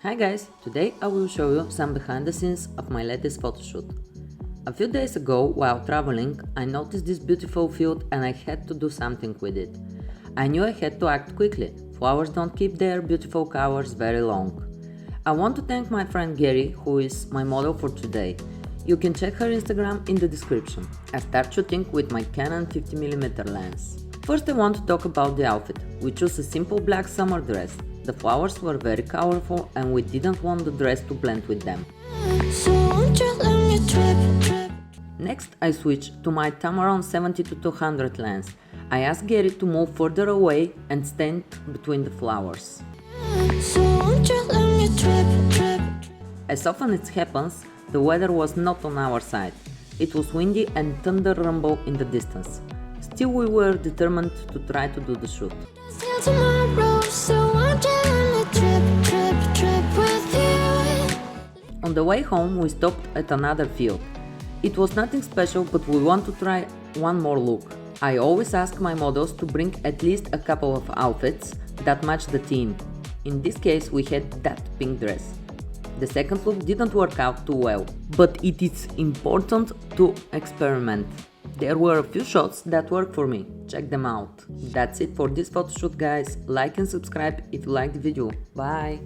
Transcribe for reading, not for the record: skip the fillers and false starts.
Hi guys, today I will show you some behind the scenes of my latest photoshoot. A few days ago, while traveling, I noticed this beautiful field and I had to do something with it. I knew I had to act quickly, flowers don't keep their beautiful colors very long. I want to thank my friend Gary, who is my model for today. You can check her Instagram in the description. I start shooting with my Canon 50mm lens. First I want to talk about the outfit. We chose a simple black summer dress. The flowers were very colorful and we didn't want the dress to blend with them. Next I switched to my Tamron 70-200 lens. I asked Gary to move further away and stand between the flowers. As often it happens, the weather was not on our side. It was windy and thunder rumbled in the distance. Still we were determined to try to do the shoot. On the way home we stopped at another field. It was nothing special, but we want to try one more look. I always ask my models to bring at least a couple of outfits that match the theme. In this case we had that pink dress. The second look didn't work out too well, but it is important to experiment. There were a few shots that worked for me, check them out. That's it for this photoshoot guys, like and subscribe if you liked the video, bye!